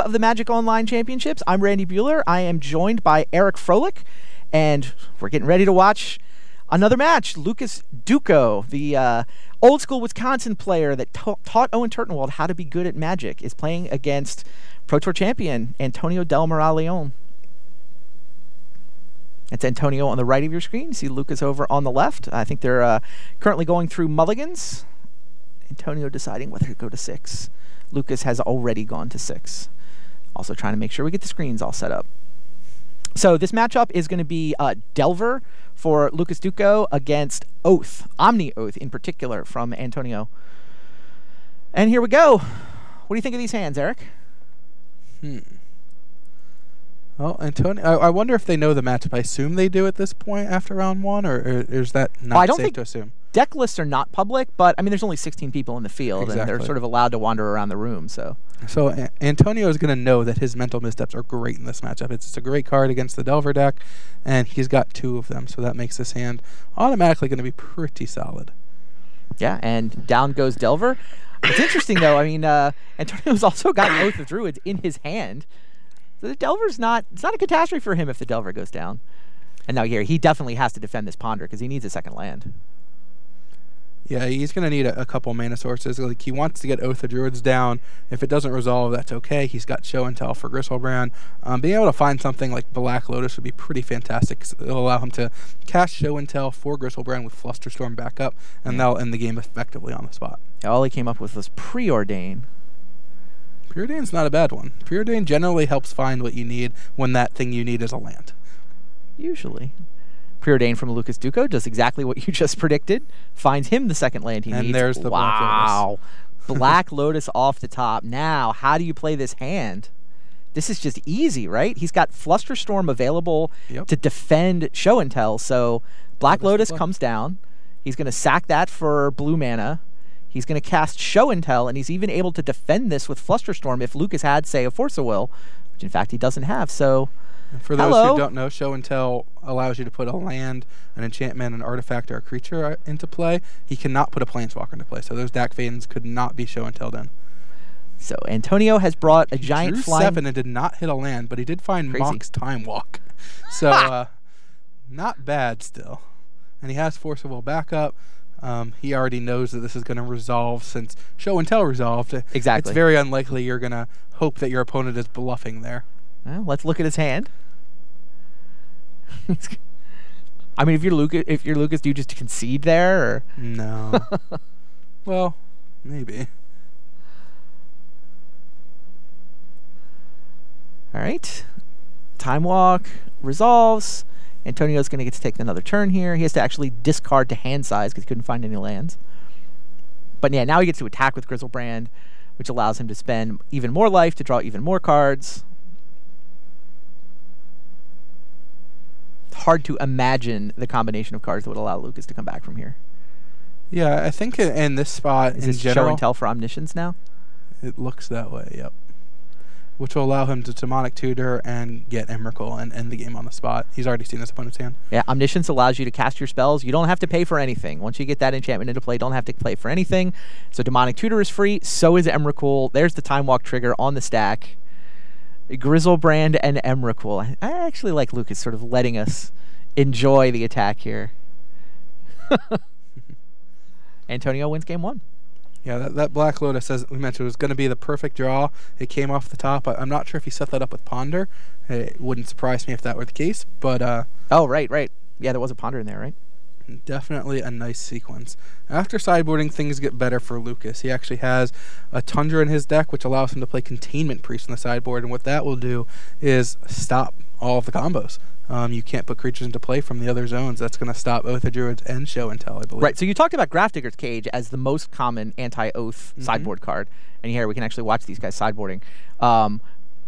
of the Magic Online Championships. I'm Randy Buehler. I am joined by Eric Froelich, and we're getting ready to watch another match. Lucas Duco, the old school Wisconsin player that taught Owen Turtenwald how to be good at Magic, is playing against Pro Tour champion Antonio Del Moral-Leon. It's Antonio on the right of your screen. You see Lucas over on the left. I think they're currently going through mulligans. Antonio deciding whether to go to 6. Lucas has already gone to 6. Also trying to make sure we get the screens all set up. So this matchup is going to be Delver for Lucas Duco against Oath, Omni Oath in particular from Antonio. And here we go. What do you think of these hands, Eric? Well, Antonio, I wonder if they know the matchup. I assume they do at this point after round 1, or is that not safe to assume? Deck lists are not public, but I mean, there's only 16 people in the field, and they're sort of allowed to wander around the room. So Antonio is going to know that his mental missteps are great in this matchup. It's a great card against the Delver deck, and he's got 2 of them, so that makes this hand automatically going to be pretty solid. Yeah, and down goes Delver. It's interesting, though. I mean, Antonio's also got Oath of Druids in his hand. So the Delver's it's not a catastrophe for him if the Delver goes down. And now here, he definitely has to defend this Ponder because he needs a second land. Yeah, he's going to need a couple mana sources. Like, he wants to get Oath of Druids down. If it doesn't resolve, that's okay. He's got Show and Tell for Griselbrand. Being able to find something like Black Lotus would be pretty fantastic. It'll allow him to cast Show and Tell for Griselbrand with Flusterstorm backup, and that'll end the game effectively on the spot. All he came up with was Preordain. Preordain's not a bad one. Preordain generally helps find what you need when that thing you need is a land. Usually. Preordain from Lucas Duco does exactly what you just predicted. Finds him the second land he needs. And there's the Black Lotus. Black Lotus off the top. Now, how do you play this hand? This is just easy, right? He's got Flusterstorm available to defend Show and Tell. So Black Lotus comes down. He's going to sack that for blue mana. He's going to cast Show and Tell, and he's even able to defend this with Flusterstorm if Lucas had, say, a Force of Will, which in fact he doesn't have. So, for those who don't know, Show and Tell allows you to put a land, an enchantment, an artifact, or a creature into play. He cannot put a planeswalker into play, so those Dak Fadens could not be Show and Tell'd in. So Antonio has brought a giant flying... 7 and did not hit a land, but he did find Mox's Time Walk. So, not bad still. And he has Force of Will backup. He already knows that this is going to resolve since Show and Tell resolved. Exactly. It's very unlikely you're going to hope that your opponent is bluffing there. Well, let's look at his hand. I mean, if you're Lucas, do you just concede there? Or? No. Well, maybe. All right. Time Walk resolves. Antonio's going to get to take another turn here. He has to actually discard to hand size because he couldn't find any lands. But yeah, now he gets to attack with Griselbrand, which allows him to spend even more life to draw even more cards. It's hard to imagine the combination of cards that would allow Lucas to come back from here. Yeah, I think in this spot, Is in this general, Show and Tell for Omniscience now? It looks that way, yep. Which will allow him to Demonic Tutor and get Emrakul and end the game on the spot. He's already seen his opponent's hand. Yeah, Omniscience allows you to cast your spells. You don't have to pay for anything. Once you get that enchantment into play, you don't have to play for anything. So Demonic Tutor is free. So is Emrakul. There's the Time Walk trigger on the stack. Griselbrand and Emrakul. I actually like Lucas sort of letting us enjoy the attack here. Antonio wins game 1. Yeah, that Black Lotus, as we mentioned, was going to be the perfect draw. It came off the top. I'm not sure if he set that up with Ponder. It wouldn't surprise me if that were the case, but... oh, right. Yeah, there was a Ponder in there, right? Definitely a nice sequence. After sideboarding, things get better for Lucas. He actually has a Tundra in his deck, which allows him to play Containment Priest on the sideboard, and what that will do is stop all of the combos. You can't put creatures into play from the other zones. That's going to stop Oath of Druids and Show and Tell, I believe. Right, so you talked about Grafdigger's Cage as the most common anti-Oath sideboard card. And here we can actually watch these guys sideboarding.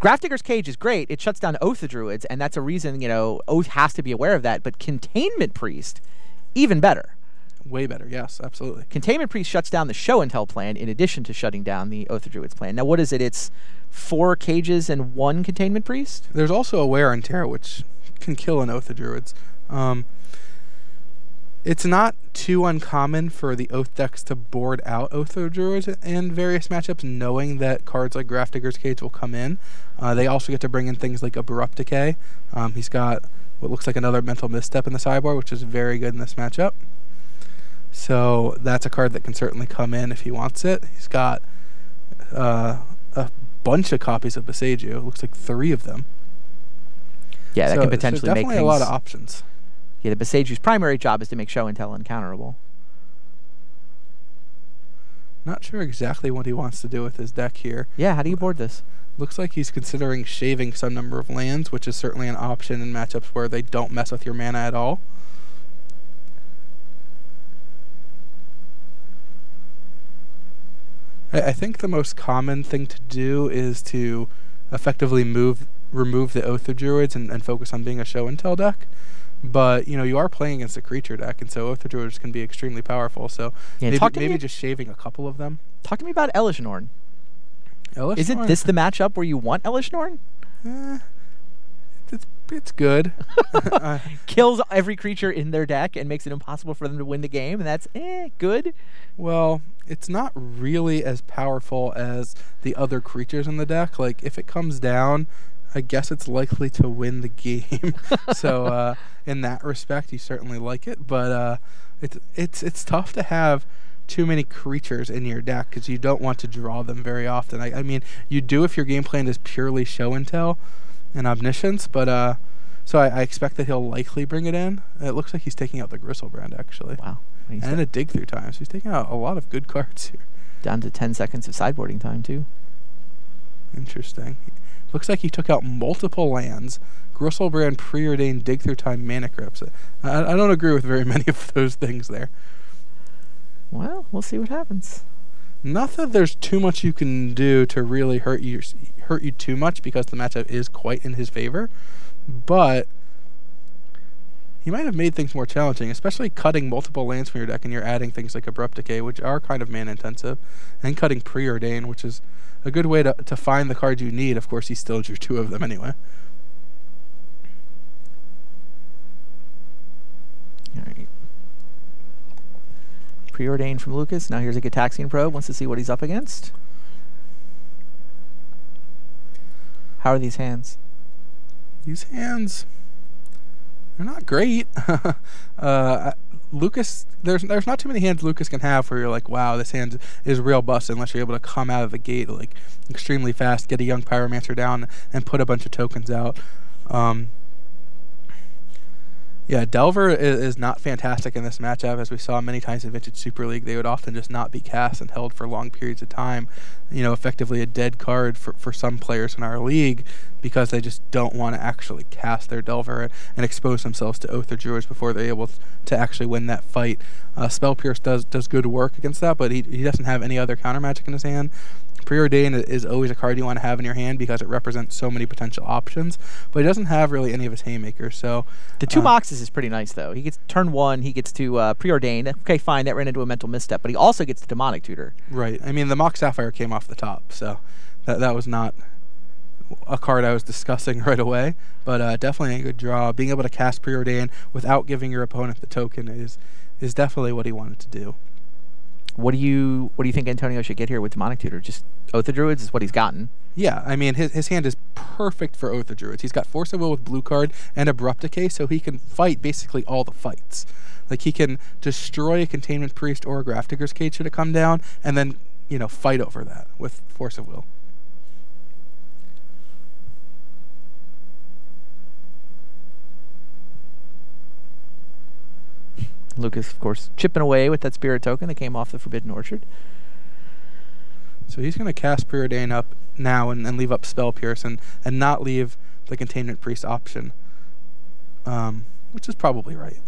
Grafdigger's Cage is great. It shuts down Oath of Druids, and that's a reason, you know, Oath has to be aware of that. But Containment Priest, even better. Way better, yes, absolutely. Containment Priest shuts down the Show and Tell plan in addition to shutting down the Oath of Druids plan. Now, what is it? It's 4 cages and 1 Containment Priest? There's also a Wear and Tear, which can kill an Oath of Druids. It's not too uncommon for the Oath decks to board out Oath of Druids in various matchups, knowing that cards like Grafdigger's Cage will come in. They also get to bring in things like Abrupt Decay. He's got what looks like another Mental Misstep in the sideboard, which is very good in this matchup. So that's a card that can certainly come in if he wants it. He's got a bunch of copies of Boseiju. It looks like 3 of them. Yeah, that So can potentially make definitely things... a lot of options. Yeah, the Boseiju's primary job is to make show and tell uncounterable. Not sure exactly what he wants to do with his deck here. Yeah, how do you board this? Looks like he's considering shaving some number of lands, which is certainly an option in matchups where they don't mess with your mana at all. I think the most common thing to do is to effectively remove the Oath of Druids and focus on being a show and tell deck. But, you know, you are playing against a creature deck, and so Oath of Druids can be extremely powerful. So Yeah, maybe just shaving a couple of them. Talk to me about Elish Norn. Elish Isn't Norn? this the matchup where you want Elish Norn? It's good. Kills every creature in their deck and makes it impossible for them to win the game, and that's good. Well, it's not really as powerful as the other creatures in the deck. Like, if it comes down, I guess it's likely to win the game. So, in that respect, you certainly like it. But it's tough to have too many creatures in your deck because you don't want to draw them very often. I mean, you do if your game plan is purely show and tell and omniscience, but so I expect that he'll likely bring it in. It looks like he's taking out the Gristlebrand, actually. Wow. And a dig through time, so he's taking out a lot of good cards here. Down to 10 seconds of sideboarding time, too. Interesting. Looks like he took out multiple lands. Gristlebrand, Preordained, Dig Through Time, Mana Crypts. I don't agree with very many of those things there. Well, we'll see what happens. Not that there's too much you can do to really hurt you too much because the matchup is quite in his favor, but he might have made things more challenging, especially cutting multiple lands from your deck and you're adding things like Abrupt Decay, which are kind of mana intensive, and cutting Preordain, which is a good way to find the cards you need. Of course, he still drew 2 of them anyway. All right. Preordained from Lucas. Now here's a Gitaxian Probe. Wants to see what he's up against. How are these hands? These hands, they're not great. Lucas, there's not too many hands Lucas can have where you're like, wow, this hand is real bust, unless you're able to come out of the gate like extremely fast, get a young Pyromancer down, and put a bunch of tokens out. Yeah, Delver is not fantastic in this matchup. As we saw many times in Vintage Super League, they would often just not be cast and held for long periods of time. You know, effectively a dead card for some players in our league because they just don't want to actually cast their Delver and expose themselves to Oath of Druids before they're able to actually win that fight. Spell Pierce does good work against that, but he doesn't have any other counter magic in his hand. Preordain is always a card you want to have in your hand because it represents so many potential options, but he doesn't have really any of his haymakers. So the 2 Moxes is pretty nice, though. He gets turn 1, he gets to Preordain. Okay, fine, that ran into a mental misstep, but he also gets to Demonic Tutor. Right. I mean, the Mox Sapphire came off the top, so that was not a card I was discussing right away, but definitely a good draw. Being able to cast Preordain without giving your opponent the token is definitely what he wanted to do. What do you think Antonio should get here with Demonic Tutor? Just Oath of Druids is what he's gotten. Yeah, I mean, his hand is perfect for Oath of Druids. He's got Force of Will with blue card and Abrupt Decay, so he can fight basically all the fights. Like, he can destroy a Containment Priest or a Grafdigger's Cage should it come down, and then, you know, fight over that with Force of Will. Lucas, of course, chipping away with that Spirit token that came off the Forbidden Orchard. So he's going to cast Preordain up now and leave up Spell Pierce and not leave the Containment Priest option, which is probably right.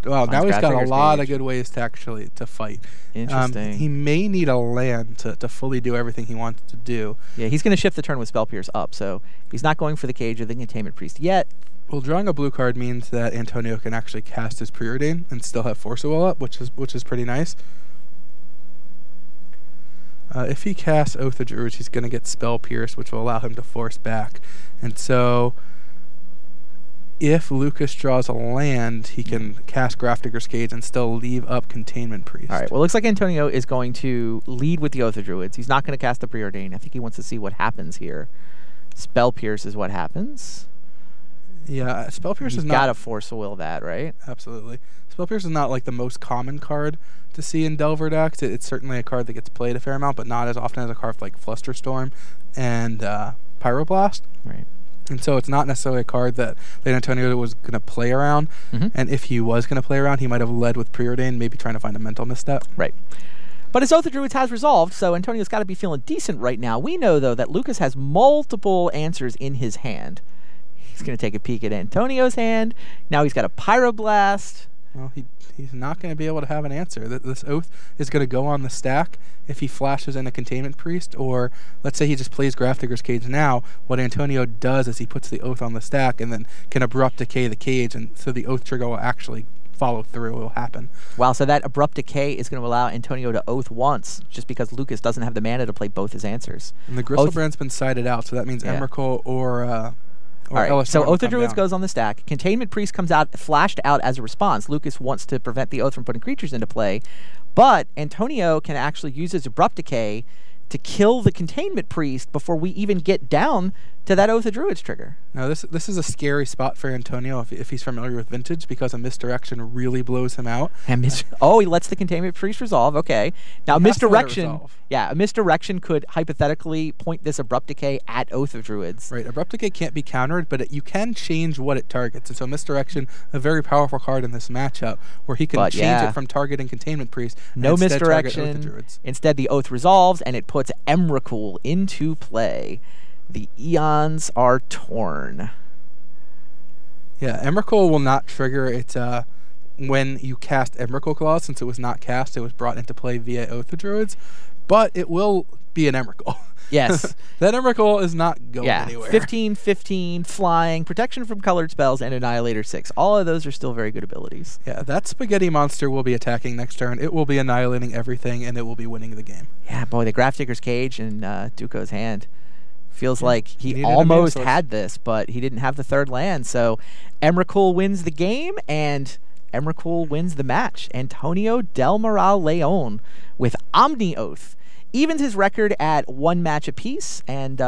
Well, now he's got a lot of good ways to actually fight. Interesting. He may need a land to fully do everything he wants to do. Yeah, he's going to shift the turn with Spell Pierce up, so he's not going for the Cage or the Containment Priest yet. Well, drawing a blue card means that Antonio can actually cast his Preordain and still have Force of Will up, which is pretty nice. If he casts Oath of Druids, he's going to get Spell Pierce, which will allow him to force back. And so if Lucas draws a land, he can cast Grafdigger's Cage and still leave up Containment Priest. All right. Well, it looks like Antonio is going to lead with the Oath of Druids. He's not going to cast the Preordain. I think he wants to see what happens here. Spell Pierce is what happens. Yeah, Spell Pierce is not... You've got to Force Will that, right? Absolutely. Spell Pierce is not like the most common card to see in Delver decks. It's certainly a card that gets played a fair amount, but not as often as a card like Flusterstorm and Pyroblast. Right. And so it's not necessarily a card that Antonio was going to play around. And if he was going to play around, he might have led with Preordain, maybe trying to find a mental misstep. Right. But his Oath of Druids has resolved, so Antonio's got to be feeling decent right now. We know, though, that Lucas has multiple answers in his hand. He's going to take a peek at Antonio's hand. Now he's got a Pyroblast. Well, he's not going to be able to have an answer. This Oath is going to go on the stack if he flashes in a Containment Priest, or let's say he just plays Grafdigger's Cage now. What Antonio does is he puts the Oath on the stack and then can Abrupt Decay the Cage, and so the Oath trigger will actually follow through. It will happen. Wow, so that Abrupt Decay is going to allow Antonio to Oath once, just because Lucas doesn't have the mana to play both his answers. And the Gristlebrand's been sided out, so that means Emrakul or all right, so Oath of Druids goes on the stack. Containment Priest comes out, flashed out as a response. Lucas wants to prevent the Oath from putting creatures into play, but Antonio can actually use his Abrupt Decay to kill the Containment Priest before we even get down to that Oath of Druids trigger. Now, this is a scary spot for Antonio if he's familiar with Vintage, because a Misdirection really blows him out. And he lets the Containment Priest resolve. Okay. Now, Misdirection, a Misdirection could hypothetically point this Abrupt Decay at Oath of Druids. Right. Abrupt Decay can't be countered, but you can change what it targets. And so Misdirection, a very powerful card in this matchup, where he can change it from targeting Containment Priest. No Misdirection. Instead, the Oath resolves, and it puts Emrakul into play. The Eons are torn. Yeah, Emrakul will not trigger it when you cast Emrakul Clause. Since it was not cast, it was brought into play via Oath of Druids. But it will be an Emrakul. Yes. That Emrakul is not going anywhere. 15/15, flying, protection from colored spells, and Annihilator 6. All of those are still very good abilities. Yeah, that spaghetti monster will be attacking next turn. It will be annihilating everything, and it will be winning the game. Yeah, boy, the Grafdigger's Cage in Dooko's hand. Feels like he almost had this, but he didn't have the third land. So Emrakul wins the game, and Emrakul wins the match. Antonio Del Moral Leon with Omni Oath evens his record at 1 match apiece, and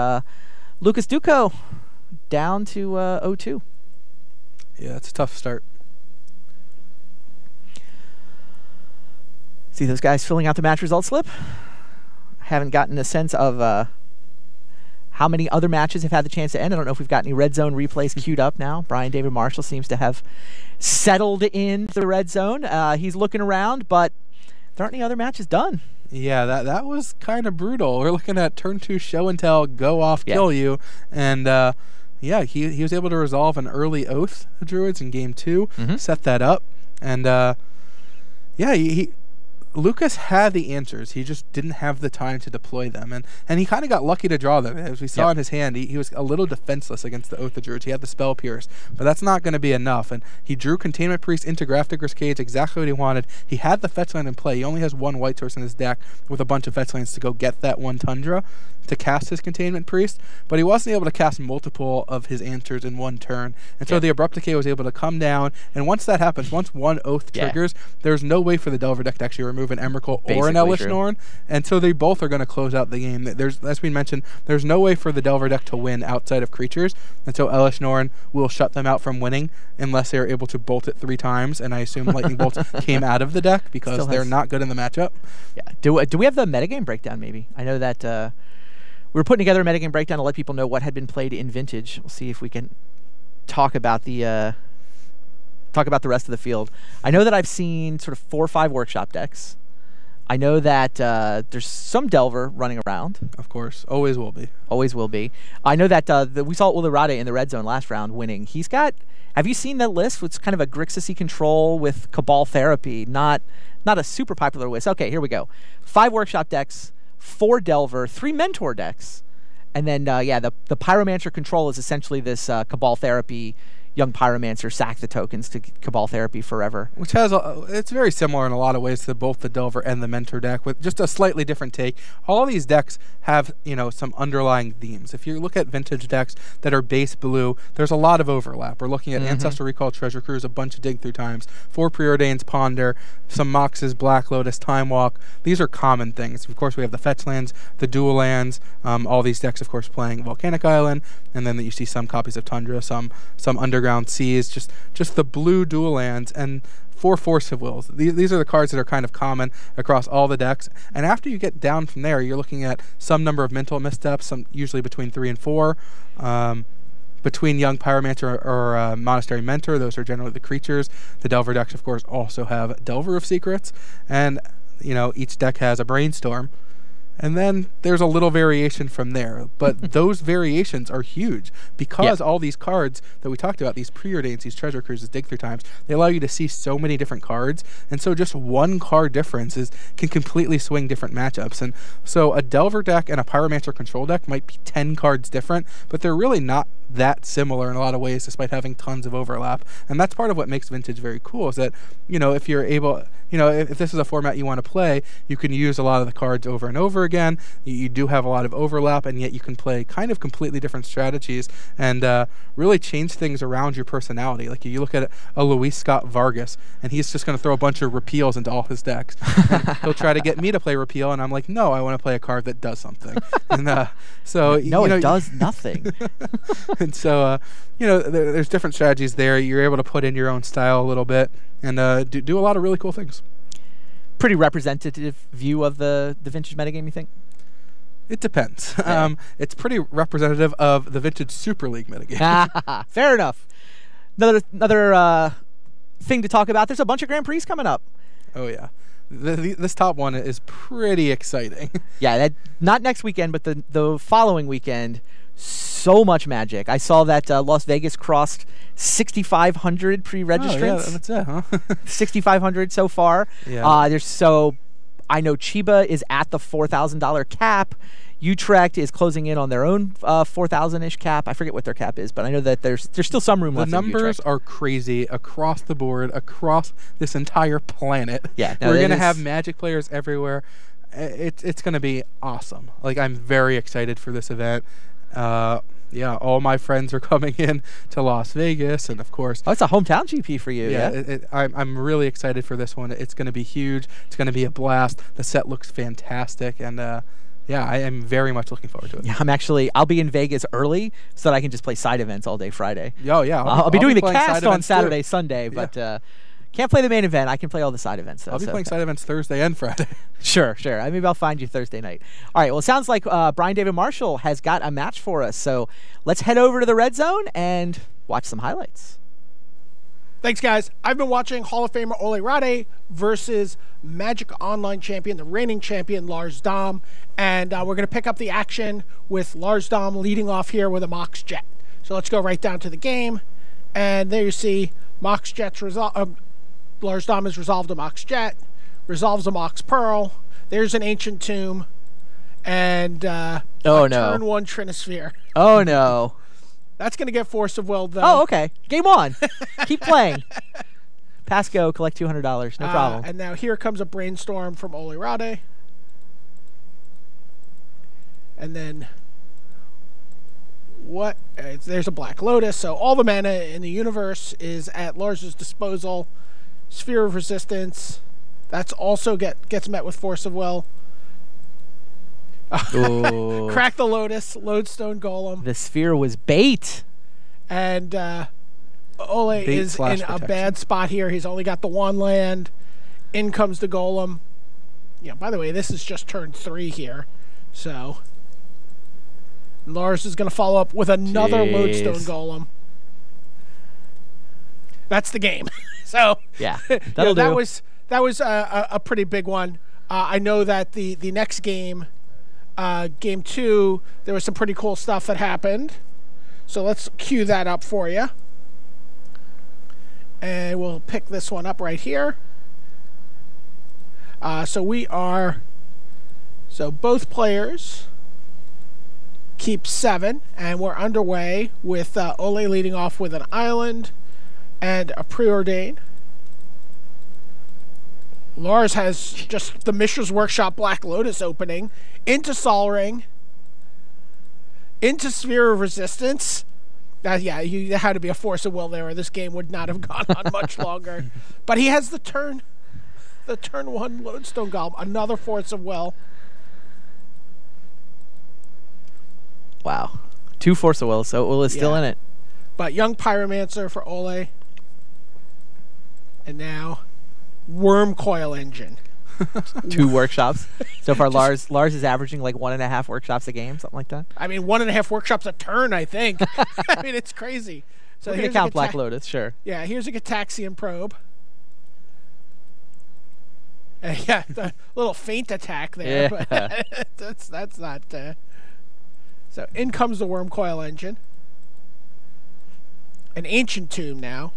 Lucas Duco down to 0-2. Yeah, it's a tough start. See those guys filling out the match result slip? I haven't gotten a sense of how many other matches have had the chance to end. I don't know if we've got any red zone replays queued up now. Brian David Marshall seems to have settled in the red zone. He's looking around, but there aren't any other matches done. Yeah, that was kind of brutal. We're looking at turn 2 show and tell, go off, kill you. And yeah, he was able to resolve an early Oath of Druids in game 2, set that up. And yeah, Lucas had the answers. He just didn't have the time to deploy them. And he kind of got lucky to draw them. As we saw in his hand, he was a little defenseless against the Oath of Druids. He had the Spell Pierce, but that's not going to be enough. And he drew Containment Priest into Grafdigger's Cage, exactly what he wanted. He had the fetch land in play. He only has 1 white source in his deck with a bunch of fetch lands to go get that 1 Tundra to cast his Containment Priest, but he wasn't able to cast multiple of his answers in 1 turn. And so the Abrupt Decay was able to come down, and once that happens, once 1 Oath triggers, there's no way for the Delver deck to actually remove an Emrakul or an Elesh Norn, and so they both are going to close out the game. There's, as we mentioned, there's no way for the Delver deck to win outside of creatures, and so Elesh Norn will shut them out from winning unless they're able to bolt it 3 times, and I assume Lightning Bolt came out of the deck because they're not good in the matchup. Yeah. Do we have the metagame breakdown maybe? I know that we were putting together a metagame breakdown to let people know what had been played in Vintage. We'll see if we can talk about the rest of the field. I know that I've seen sort of 4 or 5 workshop decks. I know that there's some Delver running around. Of course. Always will be. Always will be. I know that we saw Ularade in the red zone last round winning. He's got... Have you seen that list? It's kind of a Grixis-y control with Cabal Therapy. Not a super popular list. Okay, here we go. 5 workshop decks, 4 Delver, 3 Mentor decks. And then, the Pyromancer control is essentially this Cabal Therapy, Young Pyromancer, sack the tokens to Cabal Therapy forever. Which has it's very similar in a lot of ways to both the Delver and the Mentor deck, with just a slightly different take. All these decks have, you know, some underlying themes. If you look at vintage decks that are base blue, there's a lot of overlap. We're looking at Ancestral Recall, Treasure Cruise, a bunch of Dig Through Times, 4 Preordains, Ponder, some Moxes, Black Lotus, Time Walk. These are common things. Of course, we have the fetch lands, the dual lands, all these decks, of course, playing Volcanic Island, and then you see some copies of Tundra, some Underground Seas, just the blue dual lands, and 4 Force of Wills. These are the cards that are kind of common across all the decks. And after you get down from there, you're looking at some number of mental missteps, some usually between 3 and 4. Between Young Pyromancer or Monastery Mentor, those are generally the creatures. The Delver decks, of course, also have Delver of Secrets, and you know, each deck has a Brainstorm. And then there's a little variation from there. But those variations are huge because all these cards that we talked about, these Preordains, these Treasure Cruises, Dig Through Times, they allow you to see so many different cards. And so just one card difference can completely swing different matchups. And so a Delver deck and a Pyromancer control deck might be 10 cards different, but they're really not that similar in a lot of ways, despite having tons of overlap. And that's part of what makes Vintage very cool, is that, you know, if you're able, you know, if this is a format you want to play, you can use a lot of the cards over and over again. You do have a lot of overlap, and yet you can play kind of completely different strategies and really change things around your personality. Like you look at a Luis Scott Vargas, and he's just going to throw a bunch of repeals into all his decks. He'll try to get me to play repeal, and I'm like, no, I want to play a card that does something. And so no, you know, it does nothing. And so, you know, there's different strategies there. You're able to put in your own style a little bit and do a lot of really cool things. Pretty representative view of the Vintage metagame, you think? It depends. Yeah. It's pretty representative of the Vintage Super League metagame. Fair enough. Another thing to talk about, there's a bunch of Grand Prix coming up. Oh, yeah. This top one is pretty exciting. Yeah, not next weekend, but the following weekend. So much magic. I saw that Las Vegas crossed 6,500 pre-registrants. Oh, yeah, that's it, huh? 6,500 so far. Yeah. I know Chiba is at the $4,000 cap. Utrecht is closing in on their own 4,000-ish cap. I forget what their cap is, but I know that there's still some room left. The numbers are crazy across the board, across this entire planet. Yeah, we're going to have Magic players everywhere. It's going to be awesome. Like, I'm very excited for this event. Yeah, all my friends are coming in to Las Vegas, and of course, it's a hometown GP for you. Yeah, I'm really excited for this one. It's going to be huge. It's going to be a blast. The set looks fantastic, and yeah, I am very much looking forward to it. Yeah, I'll be in Vegas early so that I can just play side events all day Friday. Oh yeah, I'll be doing the cast on Saturday, Sunday, but can't play the main event. I can play all the side events, though. I'll be playing side events Thursday and Friday. Sure. Maybe I'll find you Thursday night. All right, well, it sounds like Brian David Marshall has got a match for us, so let's head over to the Red Zone and watch some highlights. Thanks, guys. I've been watching Hall of Famer Ole Rade versus Magic Online champion, the reigning champion, Lars Dom, and we're going to pick up the action with Lars Dom leading off here with a Mox Jet. So let's go right down to the game, and there you see Mox Jet's Lars Dom has resolved a Mox Jet, resolves a Mox Pearl. There's an Ancient Tomb, and turn 1 Trinisphere. Oh, no. That's going to get Force of Will, though. Oh, okay. Game on. Keep playing. Pass go, collect $200. No problem. And now here comes a Brainstorm from Ole Rade. And then there's a Black Lotus. So all the mana in the universe is at Lars's disposal. Sphere of Resistance. That's also gets met with Force of Will. Crack the Lotus, Lodestone Golem. The Sphere was bait. And Ole is in a bad spot here. He's only got the 1 land. In comes the Golem. Yeah, by the way, this is just turn 3 here. So Lars is going to follow up with another Lodestone Golem. That's the game. So yeah, that'll do. That was a pretty big one. I know that the next game, game 2, there was some pretty cool stuff that happened. So let's cue that up for you. And we'll pick this one up right here. So both players keeps 7, and we're underway with Ole leading off with an island and a preordain. Lars has just the Mishra's Workshop Black Lotus opening into Sol Ring, into Sphere of Resistance. Yeah, you had to be a force of will there, or this game would not have gone on much longer. But he has the turn 1 Lodestone Golem, another force of will. Wow. 2 force of will, so Ole is still in it. But Young Pyromancer for Ole. And now Worm Coil Engine. 2 workshops. So far, Lars is averaging like 1.5 workshops a game, something like that. I mean, 1.5 workshops a turn, I think. I mean, it's crazy. So we're going to count Black Lotus, sure. Yeah, here's a Gataxian Probe. Yeah, the little feint attack there. Yeah. But that's not... So in comes the Worm Coil Engine. An Ancient Tomb now.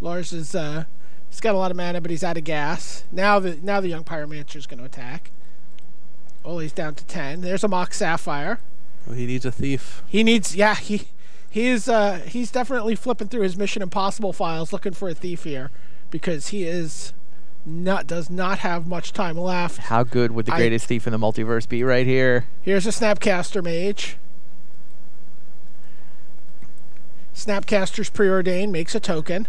Lars is... he's got a lot of mana, but he's out of gas. Now the Young Pyromancer is going to attack. Ole's down to 10. There's a Mock Sapphire. Well, he needs a thief. He needs, yeah, he's definitely flipping through his Mission Impossible files looking for a thief here, because he does not have much time left. How good would the greatest thief in the multiverse be right here? Here's a Snapcaster Mage. Snapcaster's Preordain makes a token.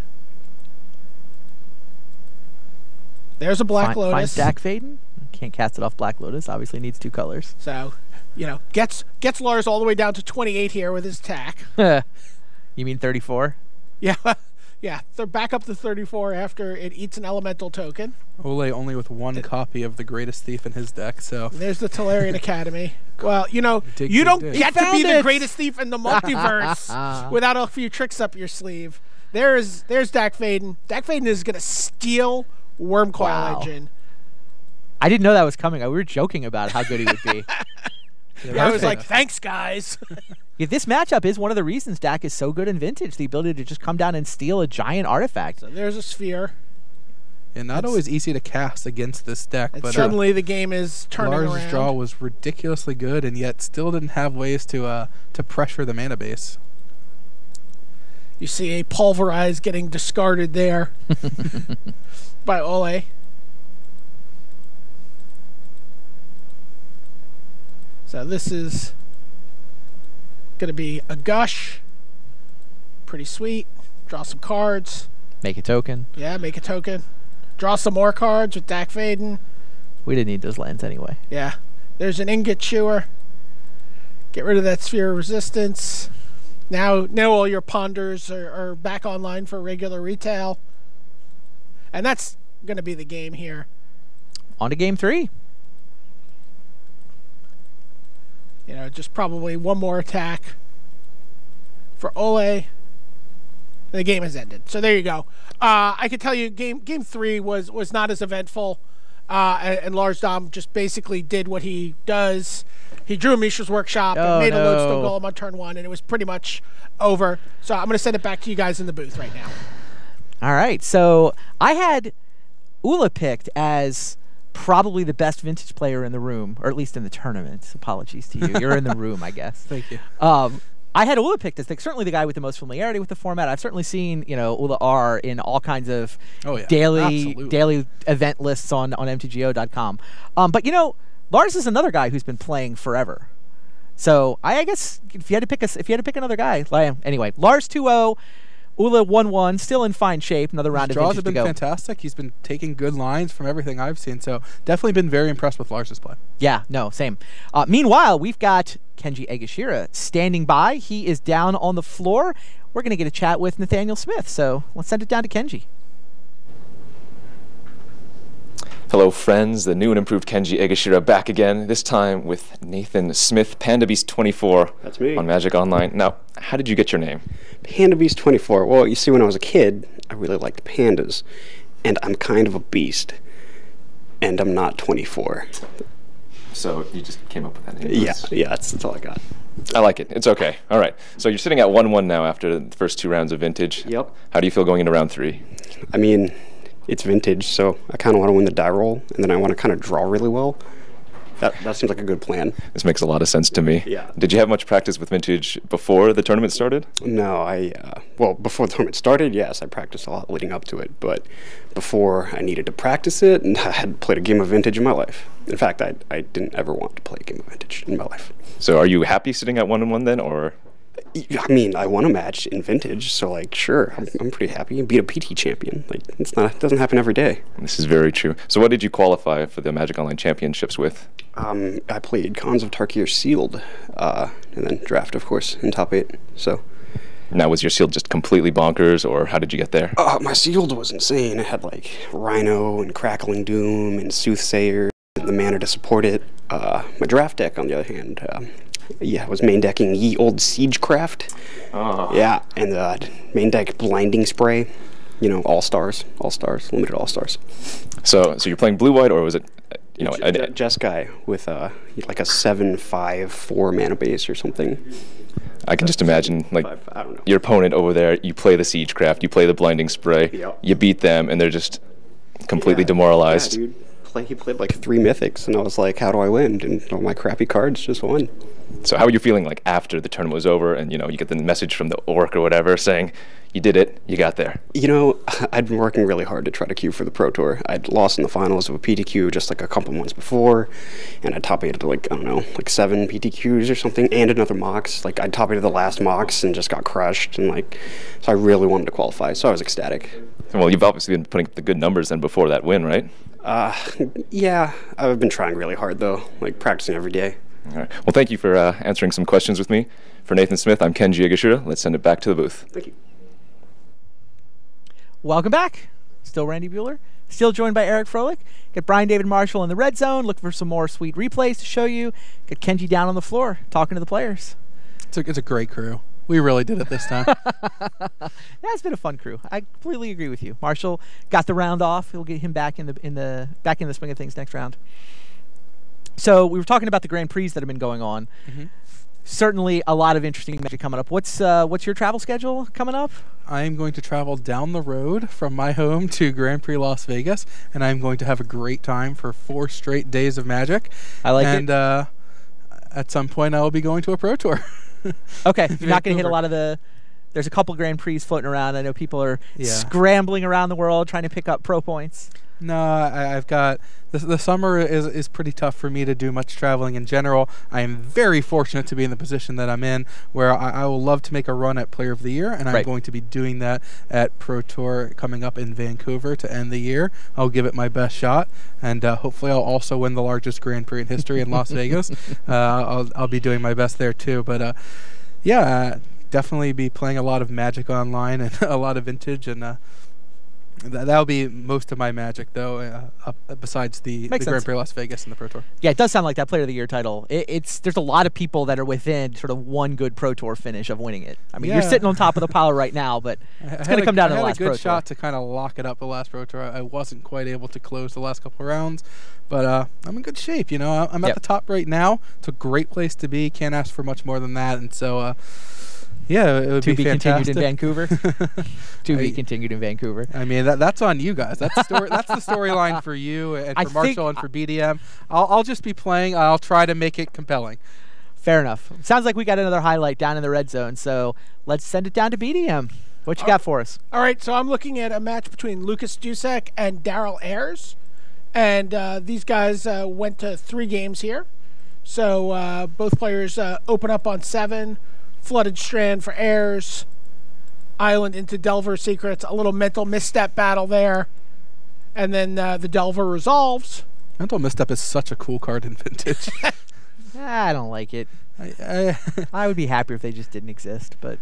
There's a Black Lotus. Finds Dak Faden. Can't cast it off Black Lotus. Obviously needs 2 colors. So, gets Lars all the way down to 28 here with his attack. You mean 34? Yeah, yeah. They're back up to 34 after it eats an elemental token. Ole only with 1 copy of the greatest thief in his deck, so... There's the Tolarian Academy. Well, you don't get to be the greatest thief in the multiverse without a few tricks up your sleeve. There's Dak Faden. Dak Faden is going to steal Worm Coil Engine. I didn't know that was coming. We were joking about how good he would be. Yeah, I was like, thanks, guys. Yeah, this matchup is one of the reasons Dak is so good in Vintage, the ability to just come down and steal a giant artifact. So there's a Sphere. And not always easy to cast against this deck. But suddenly the game is turning around. Lars' draw was ridiculously good, and yet still didn't have ways to pressure the mana base. You see a Pulverize getting discarded there by Ole. So this is going to be a Gush. Pretty sweet. Draw some cards. Make a token. Yeah, make a token. Draw some more cards with Dak Faden. We didn't need those lands anyway. Yeah. There's an Ingot Chewer. Get rid of that Sphere of Resistance. Now all your Ponders are back online for regular retail. And that's going to be the game here. On to game 3. Just probably one more attack for Ole. The game has ended. So there you go. I can tell you game 3 was not as eventful. And Lars Dom just basically did what he does. He drew a Mishra's Workshop and made a Lodestone Golem on turn 1, and it was pretty much over. So I'm going to send it back to you guys in the booth right now. All right. So I had Ula picked as probably the best Vintage player in the room, or at least in the tournament. Apologies to you. You're in the room, I guess. Thank you. I had Ula picked as certainly the guy with the most familiarity with the format. I've certainly seen Ula R in all kinds of daily event lists on mtgo.com. But Lars is another guy who's been playing forever. So I guess if you had to pick another guy, anyway, Lars 2-0. Ula 1-1, still in fine shape. Another round of Vintage to go. His draws have been fantastic. He's been taking good lines from everything I've seen, so definitely been very impressed with Lars' play. Yeah, no, same. Meanwhile, we've got Kenji Egashira standing by. He is down on the floor. We're going to get a chat with Nathaniel Smith, so let's send it down to Kenji. Hello, friends. The new and improved Kenji Egashira back again, this time with Nathan Smith, PandaBeast24. That's me. On Magic Online. Now, how did you get your name? PandaBeast24. Well, you see, when I was a kid, I really liked pandas. And I'm kind of a beast. And I'm not 24. So you just came up with that name? Yeah, that's all I got. I like it. It's okay. All right. So you're sitting at 1-1 now after the first 2 rounds of Vintage. Yep. How do you feel going into round 3? I mean, it's Vintage, so I kind of want to win the die roll, and then I want to kind of draw really well. That seems like a good plan. This makes a lot of sense to me. Yeah. Did you have much practice with Vintage before the tournament started? No, well, before the tournament started, yes, I practiced a lot leading up to it, but before I needed to practice it, and I hadn't played a game of Vintage in my life. In fact, I didn't ever want to play a game of Vintage in my life. So are you happy sitting at 1-1 then, or? I mean, I won a match in Vintage, so like, sure, I'm pretty happy. You beat a PT champion. Like, it doesn't happen every day. This is very true. So what did you qualify for the Magic Online Championships with? I played Khans of Tarkir Sealed, and then Draft, of course, in top 8. So. Now, was your Sealed just completely bonkers, or how did you get there? My Sealed was insane. It had like Rhino and Crackling Doom and Soothsayer, and the mana to support it. My Draft deck, on the other hand, I was main decking Ye Old Siegecraft. Oh. Yeah, and main deck Blinding Spray. You know, All-Stars, limited All-Stars. So you're playing blue-white, or was it, Jeskai with like a 7/5/4 mana base or something. I can just imagine, like, I don't know. your opponent over there, you play the Siegecraft, you play the Blinding Spray, Yep. you beat them, and they're just completely demoralized. Yeah, dude. He played like 3 mythics, and I was like, how do I win? And all my crappy cards just won. So how were you feeling, like, after the tournament was over, and, you get the message from the orc or whatever saying, you did it, you got there? I'd been working really hard to try to queue for the Pro Tour. I'd lost in the finals of a PTQ just like a couple months before, and I top 8'd like, I don't know, like 7 PTQs or something, and another Mox. Like, I top 8'd the last Mox and just got crushed, and like, so I really wanted to qualify, so I was ecstatic. Well, you've obviously been putting up the good numbers then before that win, right? Yeah, I've been trying really hard though, like practicing every day. All right. Well, thank you for answering some questions with me. For Nathan Smith, I'm Kenji Egashira. Let's send it back to the booth. Thank you. Welcome back. Still Randy Bueller. Still joined by Eric Froelich. Got Brian David Marshall in the red zone, looking for some more sweet replays to show you. Got Kenji down on the floor, talking to the players. It's a great crew. We really did it this time. Yeah, it's been a fun crew. I completely agree with you. Marshall got the round off. We'll get him back in the swing of things next round. So we were talking about the Grand Prix that have been going on. Mm-hmm. Certainly a lot of interesting magic coming up. What's your travel schedule coming up? I am going to travel down the road from my home to Grand Prix Las Vegas, and I'm going to have a great time for 4 straight days of Magic. I like it. And at some point, I will be going to a Pro Tour. Okay, you're not going to hit a lot of the... There's a couple Grand Prix floating around. I know people are scrambling around the world trying to pick up pro points. No, I've got... The summer is pretty tough for me to do much traveling in general. I am very fortunate to be in the position that I'm in, where I will love to make a run at Player of the Year, and I'm going to be doing that at Pro Tour coming up in Vancouver to end the year. I'll give it my best shot, and hopefully I'll also win the largest Grand Prix in history in Las Vegas. I'll be doing my best there too, but definitely be playing a lot of Magic Online and a lot of Vintage, and that'll be most of my Magic, though, besides the Grand Prix Las Vegas and the Pro Tour. Yeah, it does sound like that Player of the Year title. There's a lot of people that are within sort of one good Pro Tour finish of winning it. I mean, you're sitting on top of the pile right now, but it's going to come down to the last Pro Tour. I had a good shot to kind of lock it up the last Pro Tour. I wasn't quite able to close the last couple of rounds, but I'm in good shape. I'm at the top right now. It's a great place to be. Can't ask for much more than that, and so... yeah, it would be fantastic. Continued in Vancouver. To be continued in Vancouver. I mean, that's on you guys. That's the storyline for you and for Marshall and for BDM. I'll just be playing. I'll try to make it compelling. Fair enough. Sounds like we got another highlight down in the red zone, so let's send it down to BDM. What you got for us? All right, so I'm looking at a match between Lucas Dusek and Daryl Ayers, and these guys went to 3 games here. So both players open up on 7. Flooded Strand for Ayers, Island into Delver Secrets, a little mental misstep battle there, and then the Delver resolves. Mental Misstep is such a cool card in Vintage. I don't like it. I would be happier if they just didn't exist, but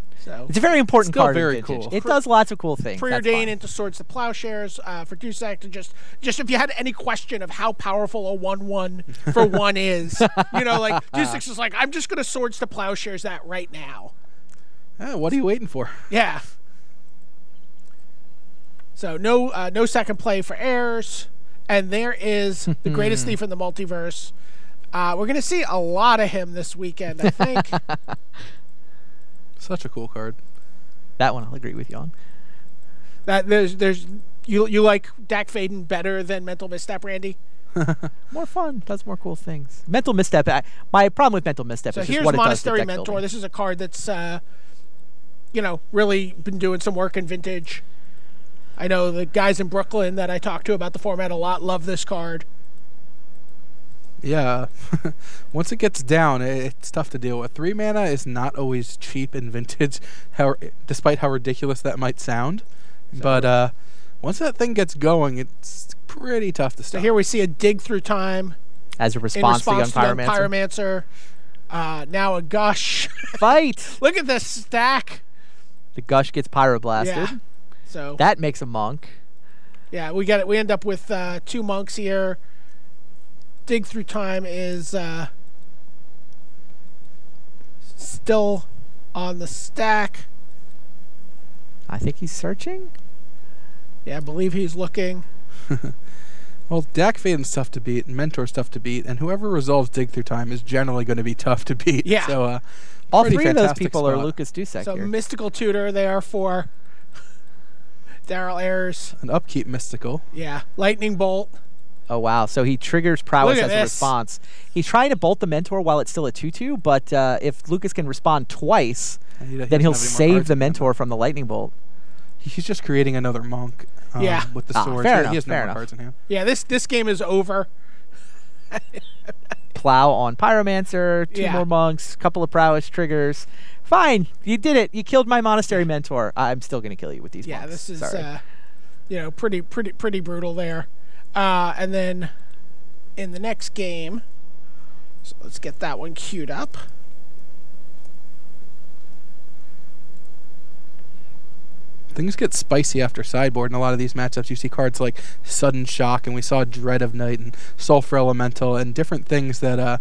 it's a very important still card very in Vintage. cool. It does lots of cool things. Preordain into Swords to Plowshares for Dusek to just if you had any question of how powerful a 1/1 for 1 is, like Dusek is like, I'm just going to Swords to Plowshares that right now. What are you waiting for? Yeah. So no second play for Ayers, and there is the greatest thief in the multiverse. We're going to see a lot of him this weekend, I think. Such a cool card. That one I'll agree with you on. That you like Dak Faden better than Mental Misstep, Randy? More fun. Does more cool things. Mental Misstep. My problem with Mental Misstep So is just here's what it does to Monastery deck Mentor. building. This is a card that's, you know, really been doing some work in Vintage. I know the guys in Brooklyn that I talk to about the format a lot love this card. Yeah. Once it gets down, it's tough to deal with. 3 mana is not always cheap in Vintage, despite how ridiculous that might sound. But once that thing gets going, it's pretty tough to stop. So here we see a Dig Through Time. As a response to Young Pyromancer. Now a Gush. Fight! Look at this stack. The Gush gets Pyroblasted. Yeah. So that makes a monk. Yeah, we get it. We end up with 2 monks here. Dig Through Time is still on the stack. I think he's searching. Yeah, I believe he's looking. Well, Dak Faden's tough to beat, and Mentor's tough to beat, and whoever resolves Dig Through Time is generally going to be tough to beat. Yeah. So, all pretty 3 of those fantastic people spot. are Lucas Dusek So here. Mystical Tutor there for Daryl Ayers. An Upkeep Mystical. Yeah, Lightning Bolt. Oh, wow. So he triggers Prowess Look at as a this. response. He's trying to bolt the Mentor while it's still a 2-2, but if Lucas can respond twice, He then doesn't he'll have any more save cards the in hand. Mentor from the Lightning Bolt. He's just creating another monk. Yeah. With the Ah, swords. fair He enough, has no fair more enough. cards in hand. Yeah, this game is over. Plow on Pyromancer, 2 Yeah. more monks, couple of Prowess triggers. Fine, you did it. You killed my Monastery Mentor. I'm still going to kill you with these Yeah, monks. this is Sorry. you know, pretty brutal there. And then in the next game, so let's get that one queued up. Things get spicy after sideboard in a lot of these matchups. You see cards like Sudden Shock, and we saw Dread of Night and Sulfur Elemental and different things that,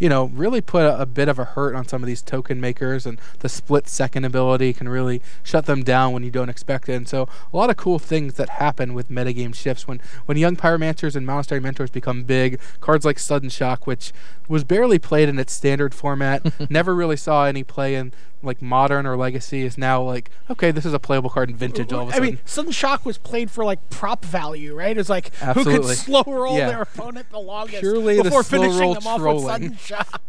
you know, really put a bit of a hurt on some of these token makers, and the split second ability can really shut them down when you don't expect it. And so a lot of cool things that happen with metagame shifts when Young Pyromancers and Monastery Mentors become big. Cards like Sudden Shock, which was barely played in its standard format, never really saw any play in like Modern or Legacy, is now like, okay, this is a playable card in Vintage all of a I sudden. mean, Sudden Shock was played for like prop value, right? It's like who Absolutely. could slow roll Yeah. their opponent the longest Purely the before slow finishing roll them off trolling. with Sudden Shock.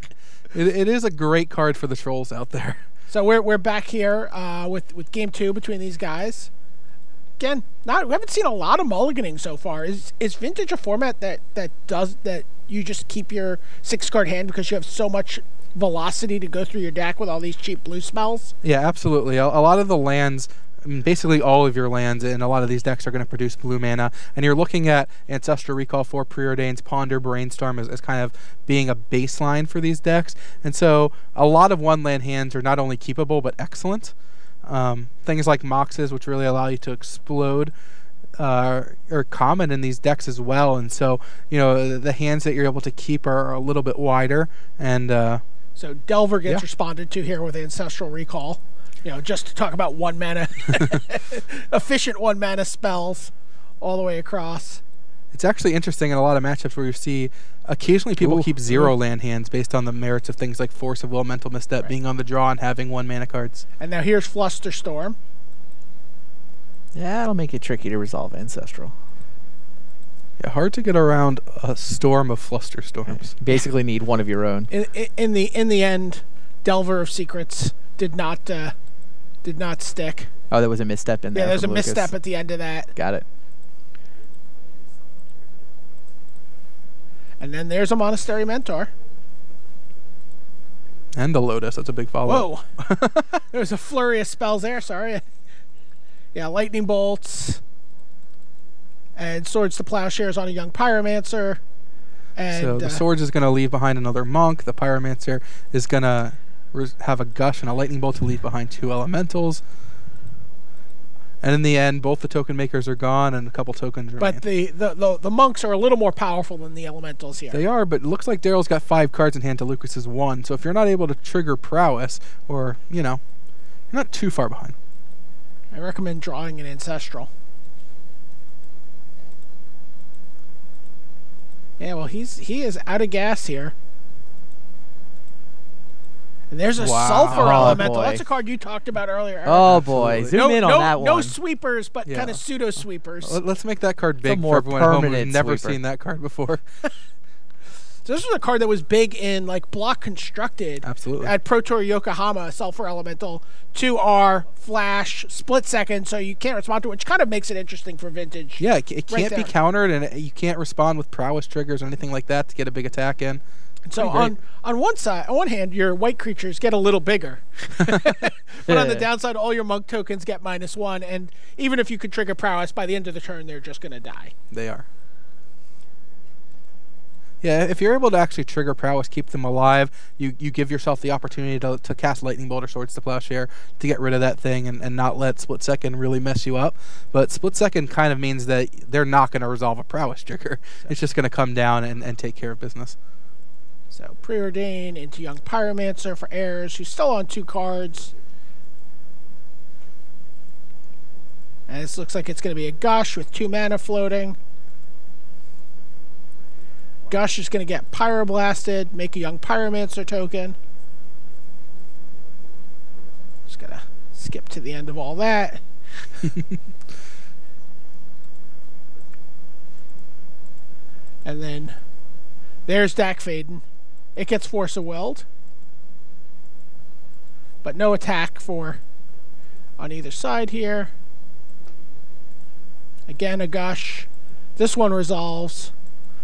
It is a great card for the trolls out there. So we're back here with game 2 between these guys. Again, we haven't seen a lot of mulliganing so far. Is Vintage a format that you just keep your 6-card hand because you have so much velocity to go through your deck with all these cheap blue spells? Yeah, absolutely. A lot of the lands, I mean, basically all of your lands in a lot of these decks are going to produce blue mana, and you're looking at Ancestral Recall, 4 Preordains, Ponder, Brainstorm as kind of being a baseline for these decks. And so a lot of one-land hands are not only keepable but excellent. Things like Moxes, which really allow you to explode, are common in these decks as well. And so, you know, the hands that you're able to keep are a little bit wider. And So Delver gets Yeah. responded to here with Ancestral Recall. You know, just to talk about 1 mana, efficient 1 mana spells all the way across. it's actually interesting in a lot of matchups where you see occasionally people keep 0 land hands based on the merits of things like Force of Will, Mental Misstep, Right. being on the draw and having 1 mana cards. And now here's Flusterstorm. Yeah, it'll make it tricky to resolve Ancestral. Yeah, hard to get around a storm of Flusterstorms. You basically need one of your own. In the end, Delver of Secrets did not stick. Oh, there was a misstep in there. Yeah, there's a from Lucas. misstep at the end of that. Got it. And then there's a Monastery Mentor. And the Lotus, that's a big follow. Whoa. There's a flurry of spells there, sorry. Yeah, Lightning Bolts. And Swords to Plowshares on a Young Pyromancer. And So the Swords is going to leave behind another Monk. The Pyromancer is going to have a Gush and a Lightning Bolt to leave behind 2 Elementals. And in the end, both the token makers are gone and a couple tokens remain. but the monks are a little more powerful than the elementals here. They are, but it looks like Daryl's got 5 cards in hand to Lucas's 1. So if you're not able to trigger Prowess, or, you know, you're not too far behind. I recommend drawing an Ancestral. Yeah, well, he is out of gas here. And there's a Wow. Sulfur Oh, Elemental. boy. That's a card you talked about earlier. Eric. Oh boy, Absolutely. zoom in on that one. No sweepers, but Yeah. kind of pseudo sweepers. Let's make that card a big more for everyone at home who's permanent never sweeper. seen that card before. So this was a card that was big in like block constructed. Absolutely. At Pro Tour Yokohama, Sulfur Elemental, 2R, flash, split second, so you can't respond to it, which kind of makes it interesting for Vintage. Yeah, it Right can't be there. countered, and you can't respond with prowess triggers or anything like that to get a big attack in. So Pretty on one side, on one hand, your white creatures get a little bigger, but on the downside, all your monk tokens get -1, and even if you could trigger prowess, by the end of the turn, they're just going to die. They are. Yeah, if you're able to actually trigger prowess, keep them alive, you give yourself the opportunity to cast Lightning Bolt or Swords to Plowshare to get rid of that thing and not let Split Second really mess you up. But Split Second kind of means that they're not going to resolve a prowess trigger. It's just going to come down and take care of business. So Preordain into Young Pyromancer for heirs, who's still on 2 cards. And this looks like it's going to be a Gush with 2 mana floating. Gush is going to get Pyroblasted, make a Young Pyromancer token. Just going to skip to the end of all that. And then there's Dak Faden. It gets Force of Willed, but no attack for on either side here. Again, a Gush. This one resolves.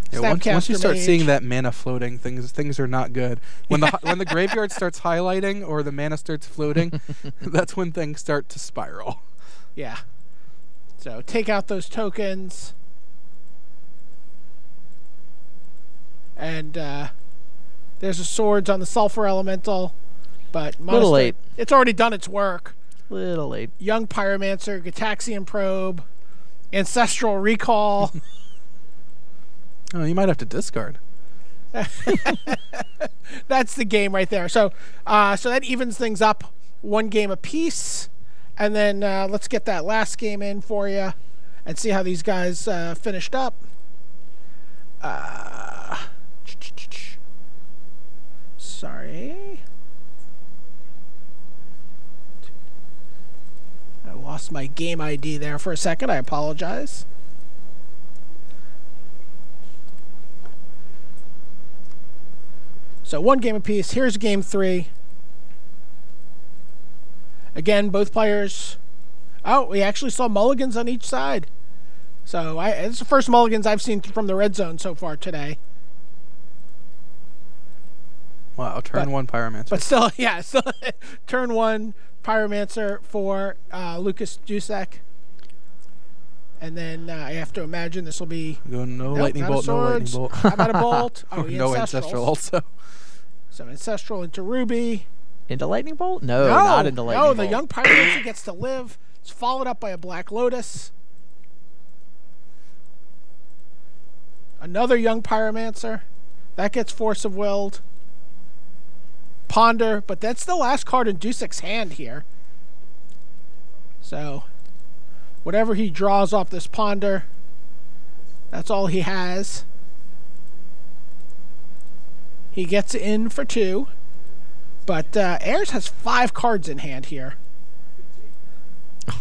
Yeah, once you Snapcaster start Mage. seeing that mana floating, things are not good. When the graveyard starts highlighting or the mana starts floating, that's when things start to spiral. Yeah. So take out those tokens. And there's a Swords on the Sulfur Elemental, but Little late. It's already done its work. Little late. Young Pyromancer, Gataxian Probe, Ancestral Recall. Oh, you might have to discard. That's the game right there. So so that evens things up 1 game apiece. And then let's get that last game in for you and see how these guys finished up. Sorry. I lost my game ID there for a second. I apologize. So 1 game apiece. Here's game 3. Again, both players. Oh, we actually saw mulligans on each side. So it's the first mulligans I've seen from the red zone so far today. Wow, turn 1 Pyromancer. But still, yeah, still turn 1 Pyromancer for Lucas Dusek. And then I have to imagine this will be Go no Nope, Lightning not a Bolt, no Lightning Swords. Bolt. How about a Bolt? Oh, the no Ancestrals. Ancestral also. So Ancestral into Ruby. Into Lightning Bolt? No, not into Lightning Bolt. No, the Young Pyromancer gets to live. It's followed up by a Black Lotus. Another Young Pyromancer. That gets Force of Willed. Ponder, but that's the last card in Dusek's hand here. So, whatever he draws off this Ponder, that's all he has. He gets in for 2. But Ayers has 5 cards in hand here.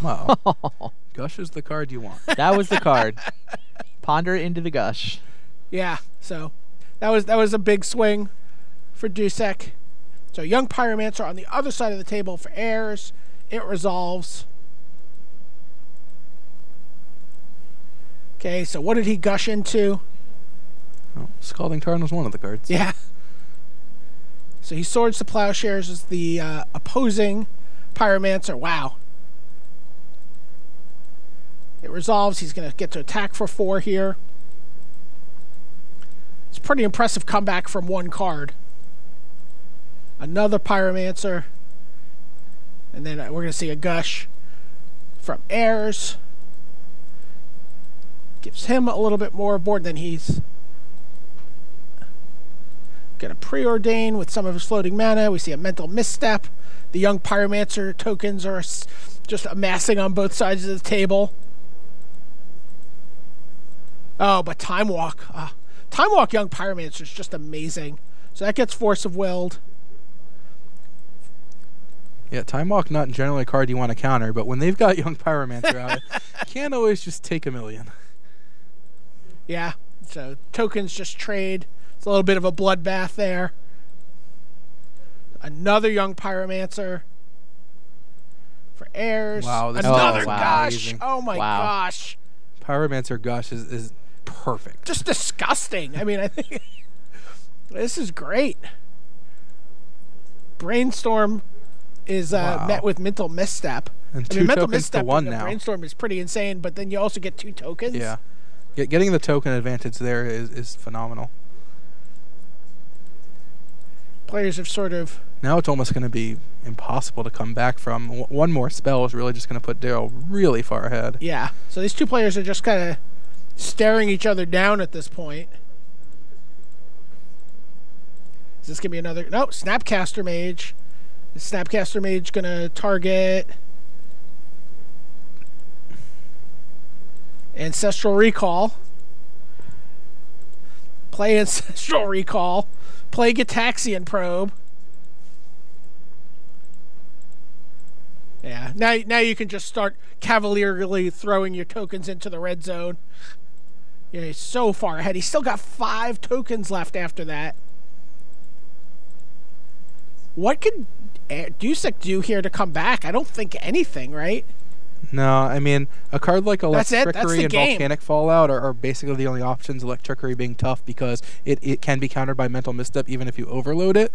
Wow. Gush is the card you want. That was the card. Ponder into the Gush. Yeah, so that was a big swing for Dusek. So Young Pyromancer on the other side of the table for Ayers. It resolves. Okay, so what did he gush into? Oh, Scalding Tarn was one of the cards. Yeah. So he Swords to Plowshares as the opposing Pyromancer. Wow. It resolves. He's going to get to attack for 4 here. It's a pretty impressive comeback from 1 card. Another Pyromancer. And then we're going to see a Gush from Ayers. Gives him a little bit more board than he's going to Preordain with some of his floating mana. We see a Mental Misstep. The Young Pyromancer tokens are just amassing on both sides of the table. Oh, but Time Walk. Time Walk Young Pyromancer is just amazing. So that gets Force of Willed. Yeah, Time Walk not generally a card you want to counter, but when they've got Young Pyromancer out, you can't always just take a million. Yeah, so tokens just trade. It's a little bit of a bloodbath there. Another Young Pyromancer for heirs. Wow, this another is Gush. amazing. Oh my gosh. Pyromancer Gush is perfect. Just disgusting. I mean, I think this is great. Brainstorm is met with Mental Misstep. And I two mean, Mental tokens Misstep to one with a now. Brainstorm is pretty insane, but then you also get 2 tokens. Yeah. Getting the token advantage there is phenomenal. Players have sort of... Now it's almost going to be impossible to come back from. One more spell is really just going to put Daryl really far ahead. Yeah. So these 2 players are just kind of staring each other down at this point. Is this going to be another... No, Snapcaster Mage. Is Snapcaster Mage going to target... Ancestral Recall. Play Ancestral Recall. Play Gitaxian Probe. Yeah, now you can just start cavalierly throwing your tokens into the red zone. You know, he's so far ahead. He's still got 5 tokens left after that. What could Dusek do here to come back? I don't think anything, right? No, I mean, a card like Electrickery and game. Volcanic Fallout are basically the only options, Electrickery being tough because it can be countered by Mental Misstep even if you overload it.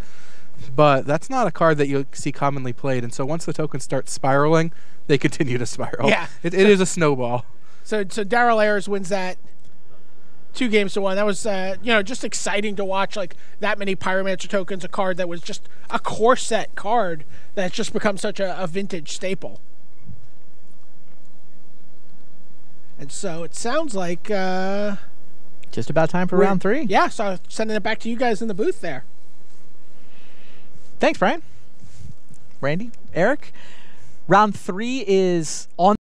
But that's not a card that you see commonly played, and so once the tokens start spiraling, they continue to spiral. Yeah. It is a snowball. So Daryl Ayers wins that 2-1. That was, you know, just exciting to watch, like, that many Pyromancer tokens, a card that was just a core set card that's just become such a vintage staple. And so it sounds like... just about time for round 3. Yeah, so sending it back to you guys in the booth there. Thanks, Brian. Randy, Eric. Round 3 is on